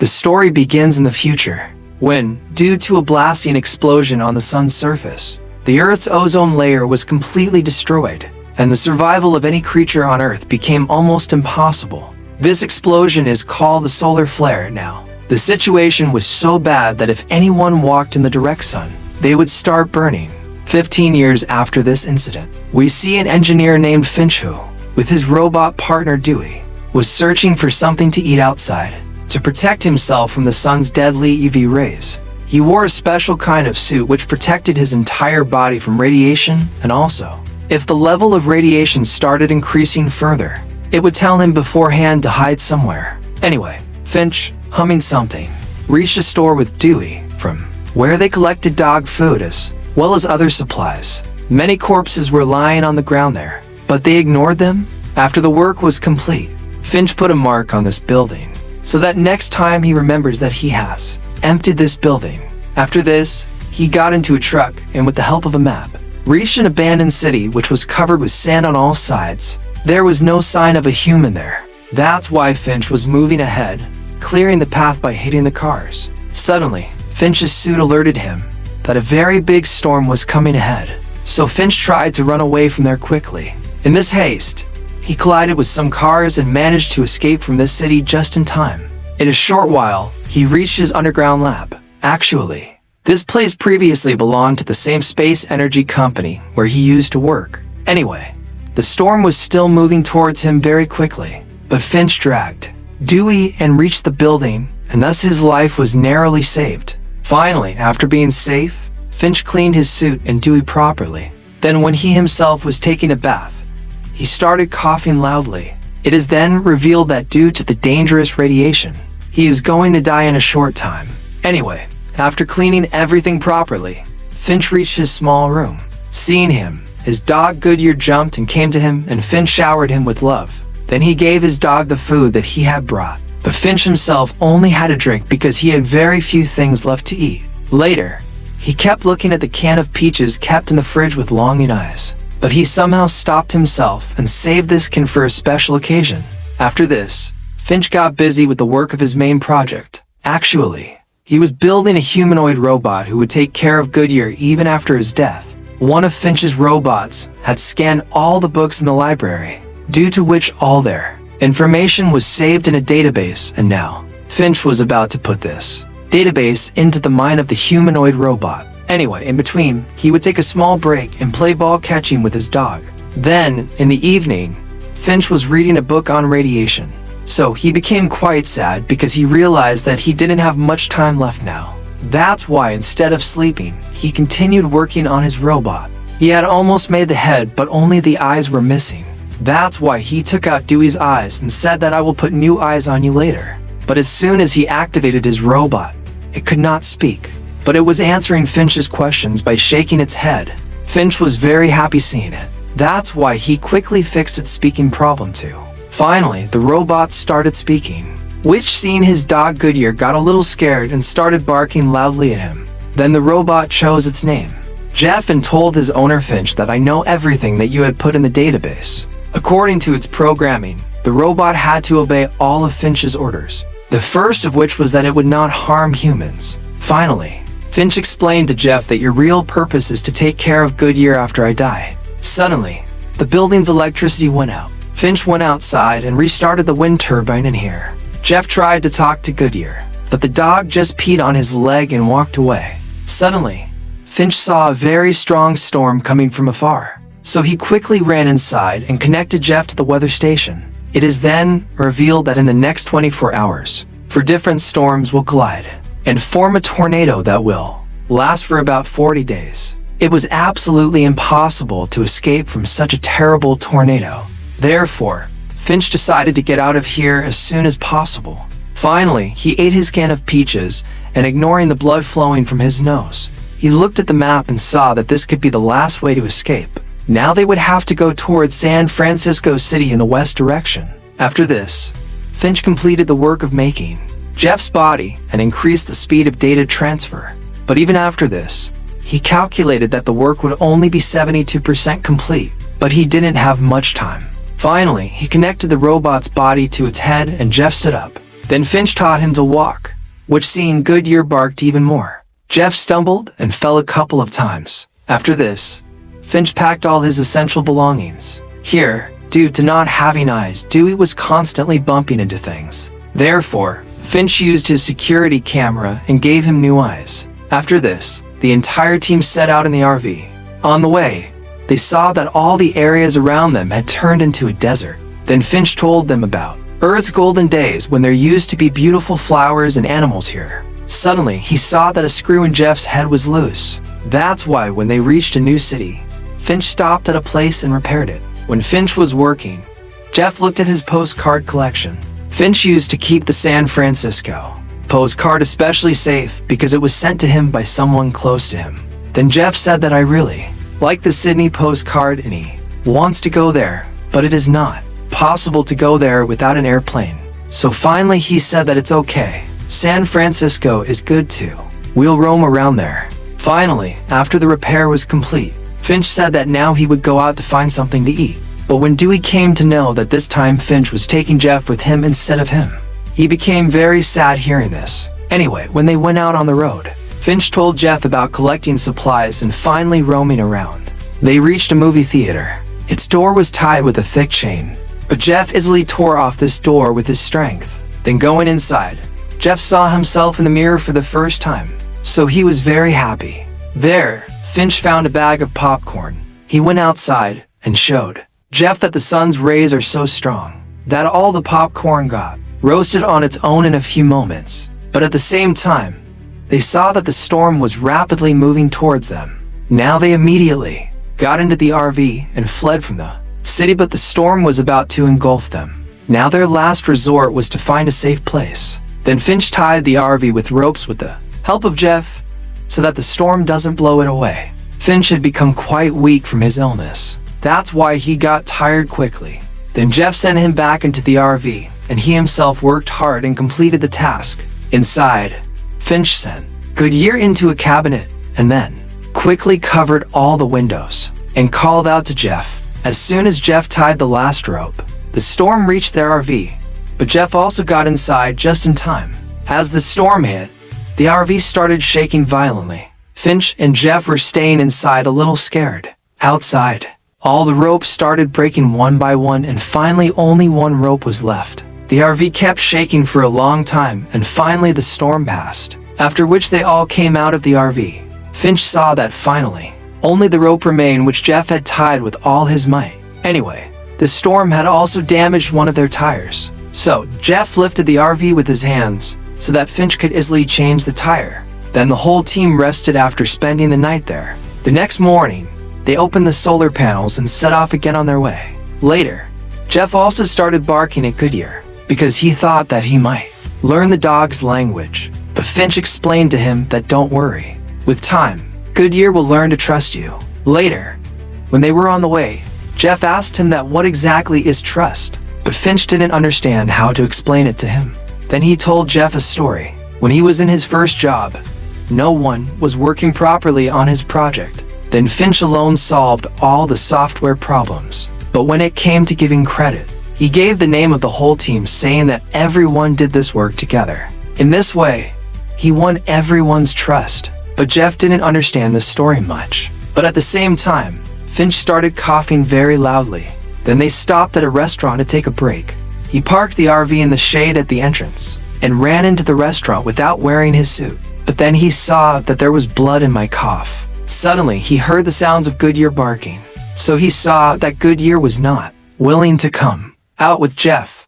The story begins in the future, when, due to a blasting explosion on the sun's surface, the Earth's ozone layer was completely destroyed, and the survival of any creature on Earth became almost impossible. This explosion is called the solar flare now. The situation was so bad that if anyone walked in the direct sun, they would start burning. 15 years after this incident, we see an engineer named Finch who, with his robot partner Dewey, was searching for something to eat outside. To protect himself from the sun's deadly UV rays, he wore a special kind of suit which protected his entire body from radiation, and also, if the level of radiation started increasing further, it would tell him beforehand to hide somewhere. Anyway, Finch, humming something, reached a store with Dewey, from where they collected dog food as well as other supplies. Many corpses were lying on the ground there, but they ignored them. After the work was complete, Finch put a mark on this building, so that next time he remembers that he has emptied this building. After this, he got into a truck and with the help of a map, reached an abandoned city which was covered with sand on all sides. There was no sign of a human there. That's why Finch was moving ahead, clearing the path by hitting the cars. Suddenly, Finch's suit alerted him that a very big storm was coming ahead, so Finch tried to run away from there quickly. In this haste, he collided with some cars and managed to escape from this city just in time. In a short while, he reached his underground lab. Actually, this place previously belonged to the same space energy company where he used to work. Anyway, the storm was still moving towards him very quickly, but Finch dragged Dewey and reached the building, and thus his life was narrowly saved. Finally, after being safe, Finch cleaned his suit and Dewey properly. Then when he himself was taking a bath, he started coughing loudly. It is then revealed that due to the dangerous radiation, he is going to die in a short time. Anyway, after cleaning everything properly, Finch reached his small room. Seeing him, his dog Goodyear jumped and came to him, and Finch showered him with love. Then he gave his dog the food that he had brought. But Finch himself only had a drink because he had very few things left to eat. Later, he kept looking at the can of peaches kept in the fridge with longing eyes. But he somehow stopped himself and saved this can for a special occasion. After this, Finch got busy with the work of his main project. Actually, he was building a humanoid robot who would take care of Goodyear even after his death. One of Finch's robots had scanned all the books in the library, due to which all their information was saved in a database, and now, Finch was about to put this database into the mind of the humanoid robot. Anyway, in between, he would take a small break and play ball catching with his dog. Then, in the evening, Finch was reading a book on radiation. So he became quite sad because he realized that he didn't have much time left now. That's why instead of sleeping, he continued working on his robot. He had almost made the head, but only the eyes were missing. That's why he took out Dewey's eyes and said that I will put new eyes on you later. But as soon as he activated his robot, it could not speak. But it was answering Finch's questions by shaking its head. Finch was very happy seeing it. That's why he quickly fixed its speaking problem too. Finally, the robot started speaking, which seeing his dog Goodyear got a little scared and started barking loudly at him. Then the robot chose its name, Jeff, and told his owner Finch that I know everything that you had put in the database. According to its programming, the robot had to obey all of Finch's orders. The first of which was that it would not harm humans. Finally, Finch explained to Jeff that your real purpose is to take care of Goodyear after I die. Suddenly, the building's electricity went out. Finch went outside and restarted the wind turbine in here. Jeff tried to talk to Goodyear, but the dog just peed on his leg and walked away. Suddenly, Finch saw a very strong storm coming from afar. So he quickly ran inside and connected Jeff to the weather station. It is then revealed that in the next 24 hours, different storms will collide and form a tornado that will last for about 40 days. It was absolutely impossible to escape from such a terrible tornado. Therefore, Finch decided to get out of here as soon as possible. Finally, he ate his can of peaches, and ignoring the blood flowing from his nose, he looked at the map and saw that this could be the last way to escape. Now they would have to go towards San Francisco City in the west direction. After this, Finch completed the work of making Jeff's body and increased the speed of data transfer. But even after this, he calculated that the work would only be 72% complete, but he didn't have much time. Finally, he connected the robot's body to its head and Jeff stood up. Then Finch taught him to walk. which seeing Goodyear barked even more. Jeff stumbled and fell a couple of times. After this, Finch packed all his essential belongings. Here, due to not having eyes, Dewey was constantly bumping into things. Therefore, Finch used his security camera and gave him new eyes. After this, the entire team set out in the RV. On the way, they saw that all the areas around them had turned into a desert. Then Finch told them about Earth's golden days when there used to be beautiful flowers and animals here. Suddenly, he saw that a screw in Jeff's head was loose. That's why when they reached a new city, Finch stopped at a place and repaired it. When Finch was working, Jeff looked at his postcard collection. Finch used to keep the San Francisco postcard especially safe because it was sent to him by someone close to him. Then Jeff said that I really like the Sydney postcard and he wants to go there, but it is not possible to go there without an airplane. So finally he said that it's okay. San Francisco is good too. We'll roam around there. Finally, after the repair was complete, Finch said that now he would go out to find something to eat. But when Dewey came to know that this time Finch was taking Jeff with him instead of him, he became very sad hearing this. Anyway, when they went out on the road, Finch told Jeff about collecting supplies and finally roaming around. They reached a movie theater. Its door was tied with a thick chain, but Jeff easily tore off this door with his strength. Then going inside, Jeff saw himself in the mirror for the first time, so he was very happy. There, Finch found a bag of popcorn. He went outside and showed Jeff that the sun's rays are so strong that all the popcorn got roasted on its own in a few moments. But at the same time, they saw that the storm was rapidly moving towards them. Now they immediately got into the RV and fled from the city, but the storm was about to engulf them. Now their last resort was to find a safe place. Then Finch tied the RV with ropes with the help of Jeff so that the storm doesn't blow it away. Finch had become quite weak from his illness. That's why he got tired quickly. Then Jeff sent him back into the RV, and he himself worked hard and completed the task. Inside, Finch sent Goodyear into a cabinet and then quickly covered all the windows and called out to Jeff. As soon as Jeff tied the last rope, the storm reached their RV, but Jeff also got inside just in time. As the storm hit, the RV started shaking violently. Finch and Jeff were staying inside a little scared. Outside, all the ropes started breaking one by one and finally only one rope was left. The RV kept shaking for a long time and finally the storm passed, after which they all came out of the RV. Finch saw that finally only the rope remained which Jeff had tied with all his might. Anyway, the storm had also damaged one of their tires. So Jeff lifted the RV with his hands so that Finch could easily change the tire. Then the whole team rested after spending the night there. The next morning, they opened the solar panels and set off again on their way. Later, Jeff also started barking at Goodyear because he thought that he might learn the dog's language. But Finch explained to him that don't worry. With time, Goodyear will learn to trust you. Later, when they were on the way, Jeff asked him that what exactly is trust, but Finch didn't understand how to explain it to him. Then he told Jeff a story. When he was in his first job, no one was working properly on his project. Then Finch alone solved all the software problems. But when it came to giving credit, he gave the name of the whole team, saying that everyone did this work together. In this way, he won everyone's trust. But Jeff didn't understand the story much. But at the same time, Finch started coughing very loudly. Then they stopped at a restaurant to take a break. He parked the RV in the shade at the entrance and ran into the restaurant without wearing his suit. But then he saw that there was blood in my cough. Suddenly, he heard the sounds of Goodyear barking. So he saw that Goodyear was not willing to come out with Jeff.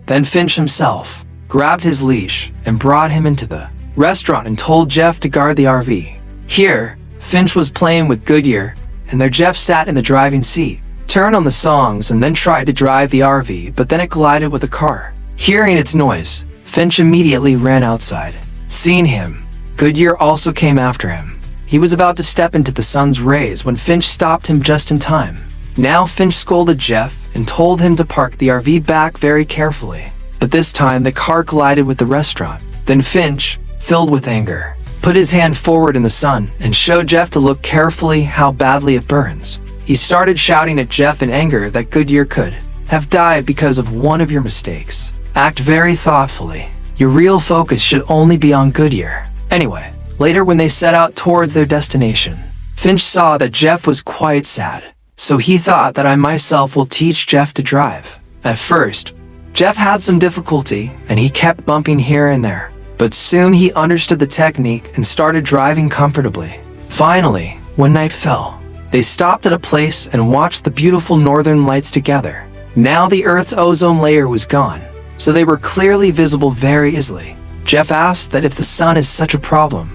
Then Finch himself grabbed his leash and brought him into the restaurant and told Jeff to guard the RV. Here, Finch was playing with Goodyear, and there Jeff sat in the driving seat, turned on the songs, and then tried to drive the RV, but then it collided with a car. Hearing its noise, Finch immediately ran outside. Seeing him, Goodyear also came after him. He was about to step into the sun's rays when Finch stopped him just in time. Now Finch scolded Jeff and told him to park the RV back very carefully. But this time the car collided with the restaurant. Then Finch, filled with anger, put his hand forward in the sun and showed Jeff to look carefully how badly it burns. He started shouting at Jeff in anger that Goodyear could have died because of one of your mistakes. Act very thoughtfully. Your real focus should only be on Goodyear. Anyway, later when they set out towards their destination, Finch saw that Jeff was quite sad, so he thought that I myself will teach Jeff to drive. At first, Jeff had some difficulty and he kept bumping here and there, but soon he understood the technique and started driving comfortably. Finally, when night fell, they stopped at a place and watched the beautiful northern lights together. Now the Earth's ozone layer was gone, so they were clearly visible very easily. Jeff asked that if the sun is such a problem,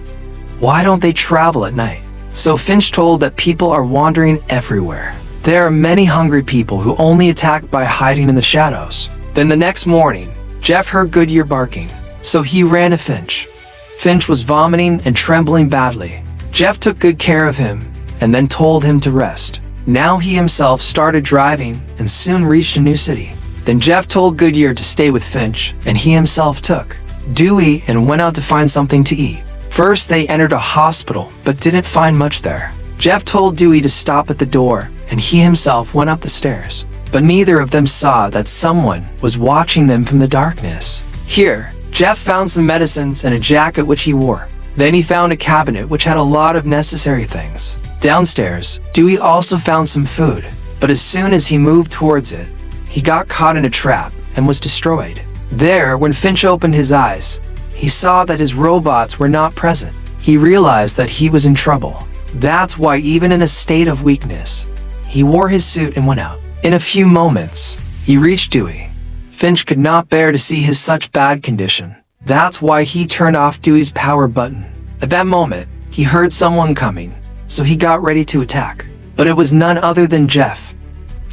why don't they travel at night? So Finch told that people are wandering everywhere. There are many hungry people who only attack by hiding in the shadows. Then the next morning, Jeff heard Goodyear barking, so he ran to Finch. Finch was vomiting and trembling badly. Jeff took good care of him and then told him to rest. Now he himself started driving and soon reached a new city. Then Jeff told Goodyear to stay with Finch, and he himself took Dewey and went out to find something to eat. First they entered a hospital but didn't find much there. Jeff told Dewey to stop at the door and he himself went up the stairs. But neither of them saw that someone was watching them from the darkness. Here, Jeff found some medicines and a jacket which he wore. Then he found a cabinet which had a lot of necessary things. Downstairs, Dewey also found some food, but as soon as he moved towards it, he got caught in a trap and was destroyed. There, when Finch opened his eyes, he saw that his robots were not present. He realized that he was in trouble. That's why even in a state of weakness, he wore his suit and went out. In a few moments, he reached Dewey. Finch could not bear to see his such bad condition. That's why he turned off Dewey's power button. At that moment, he heard someone coming, so he got ready to attack. But it was none other than Jeff.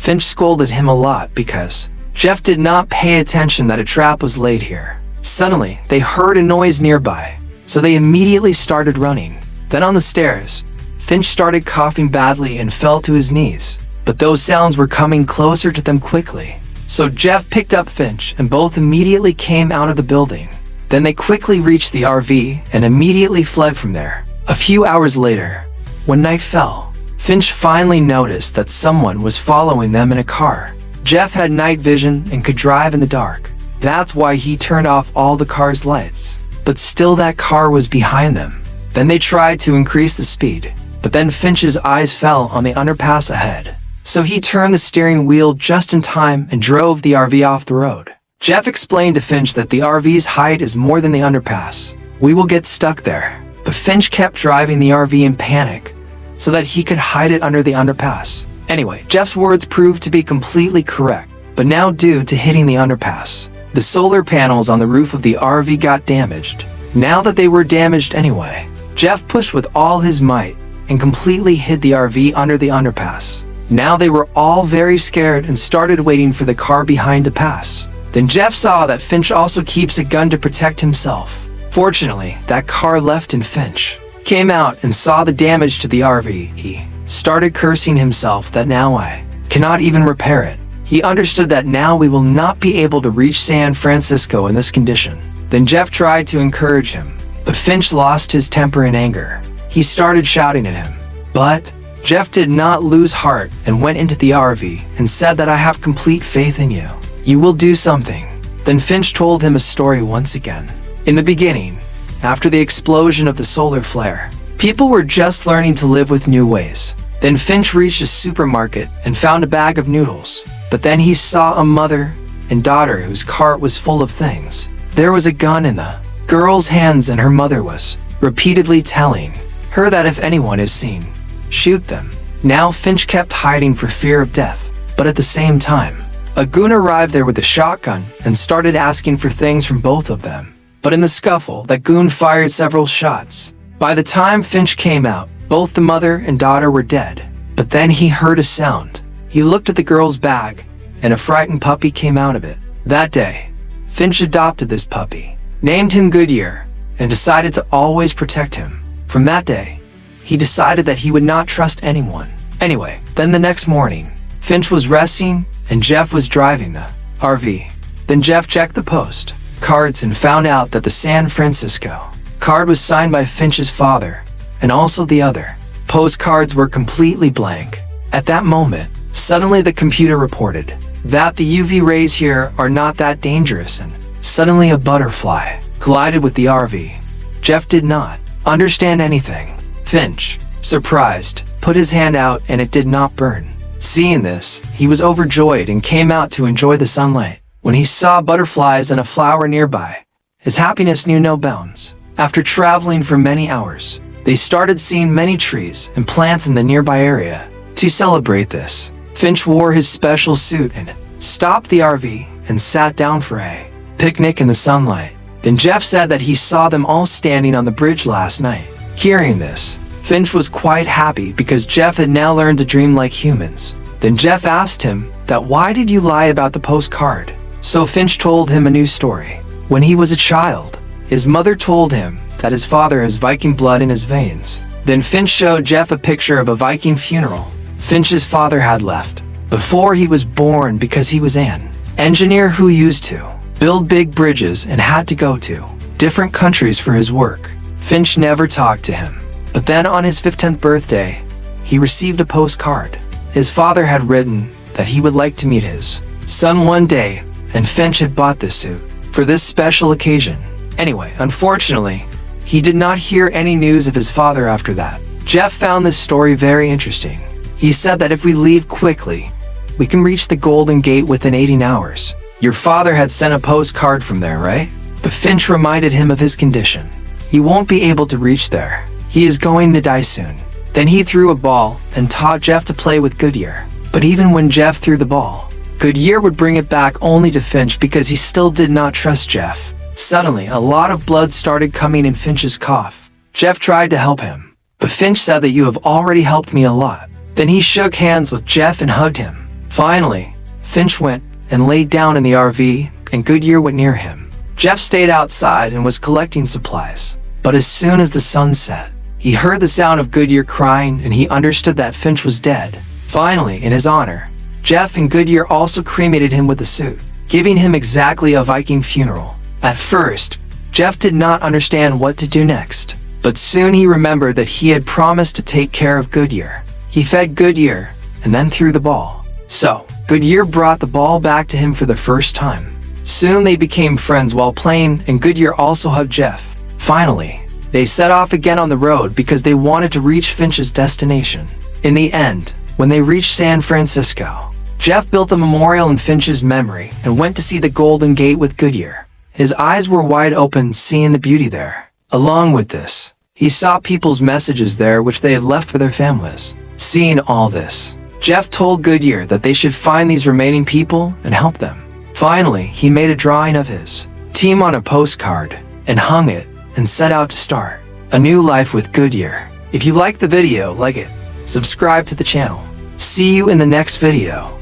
Finch scolded him a lot because Jeff did not pay attention that a trap was laid here. Suddenly, they heard a noise nearby, so they immediately started running. Then on the stairs, Finch started coughing badly and fell to his knees. But those sounds were coming closer to them quickly. So Jeff picked up Finch and both immediately came out of the building. Then they quickly reached the RV and immediately fled from there. A few hours later, when night fell, Finch finally noticed that someone was following them in a car. Jeff had night vision and could drive in the dark. That's why he turned off all the car's lights. But still that car was behind them. Then they tried to increase the speed, but then Finch's eyes fell on the underpass ahead. So he turned the steering wheel just in time and drove the RV off the road. Jeff explained to Finch that the RV's height is more than the underpass. We will get stuck there. But Finch kept driving the RV in panic so that he could hide it under the underpass. Anyway, Jeff's words proved to be completely correct. But now due to hitting the underpass, the solar panels on the roof of the RV got damaged. Now that they were damaged anyway, Jeff pushed with all his might and completely hid the RV under the underpass. Now they were all very scared and started waiting for the car behind to pass. Then Jeff saw that Finch also keeps a gun to protect himself. Fortunately, that car left and Finch came out and saw the damage to the RV. He started cursing himself that now I cannot even repair it. He understood that now we will not be able to reach San Francisco in this condition. Then Jeff tried to encourage him, but Finch lost his temper in anger. He started shouting at him. But Jeff did not lose heart and went into the RV and said that I have complete faith in you. You will do something. Then Finch told him a story once again. In the beginning, after the explosion of the solar flare, people were just learning to live with new ways. Then Finch reached a supermarket and found a bag of noodles. But then he saw a mother and daughter whose cart was full of things. There was a gun in the girl's hands and her mother was repeatedly telling her that if anyone is seen, shoot them. Now Finch kept hiding for fear of death. But at the same time, a goon arrived there with a shotgun and started asking for things from both of them. But in the scuffle, that goon fired several shots. By the time Finch came out, both the mother and daughter were dead. But then he heard a sound. He looked at the girl's bag, and a frightened puppy came out of it. That day, Finch adopted this puppy, named him Goodyear, and decided to always protect him. From that day, he decided that he would not trust anyone. Anyway, then the next morning, Finch was resting and Jeff was driving the RV. Then Jeff checked the post cards and found out that the San Francisco card was signed by Finch's father, and also the other postcards were completely blank. At that moment, suddenly the computer reported that the UV rays here are not that dangerous and Suddenly a butterfly collided with the RV. Jeff did not understand anything. Finch, surprised, put his hand out and it did not burn. Seeing this, he was overjoyed and came out to enjoy the sunlight. When he saw butterflies and a flower nearby, his happiness knew no bounds. After traveling for many hours, they started seeing many trees and plants in the nearby area. To celebrate this, Finch wore his special suit and stopped the RV and sat down for a picnic in the sunlight. Then Jeff said that he saw them all standing on the bridge last night. Hearing this, Finch was quite happy because Jeff had now learned to dream like humans. Then Jeff asked him that why did you lie about the postcard? So Finch told him a new story. When he was a child, his mother told him that his father has Viking blood in his veins. Then Finch showed Jeff a picture of a Viking funeral Finch's father had left before he was born because he was an engineer who used to build big bridges and had to go to different countries for his work. Finch never talked to him. But then on his 15th birthday, he received a postcard. His father had written that he would like to meet his son one day, and Finch had bought this suit for this special occasion. Anyway, unfortunately, he did not hear any news of his father after that. Jeff found this story very interesting. He said that if we leave quickly, we can reach the Golden Gate within 18 hours. Your father had sent a postcard from there, right? But Finch reminded him of his condition. He won't be able to reach there. He is going to die soon. Then he threw a ball and taught Jeff to play with Goodyear. But even when Jeff threw the ball, Goodyear would bring it back only to Finch because he still did not trust Jeff. Suddenly, a lot of blood started coming in Finch's cough. Jeff tried to help him, but Finch said that you have already helped me a lot. Then he shook hands with Jeff and hugged him. Finally, Finch went and laid down in the RV, and Goodyear went near him. Jeff stayed outside and was collecting supplies. But as soon as the sun set, he heard the sound of Goodyear crying and he understood that Finch was dead. Finally, in his honor, Jeff and Goodyear also cremated him with the suit, giving him exactly a Viking funeral. At first, Jeff did not understand what to do next, but soon he remembered that he had promised to take care of Goodyear. He fed Goodyear and then threw the ball. So, Goodyear brought the ball back to him for the first time. Soon they became friends while playing, and Goodyear also hugged Jeff. Finally, they set off again on the road because they wanted to reach Finch's destination. In the end, when they reached San Francisco, Jeff built a memorial in Finch's memory and went to see the Golden Gate with Goodyear. His eyes were wide open seeing the beauty there. Along with this, he saw people's messages there which they had left for their families. Seeing all this, Jeff told Goodyear that they should find these remaining people and help them. Finally, he made a drawing of his team on a postcard and hung it and set out to start a new life with Goodyear. If you liked the video, like it, subscribe to the channel. See you in the next video.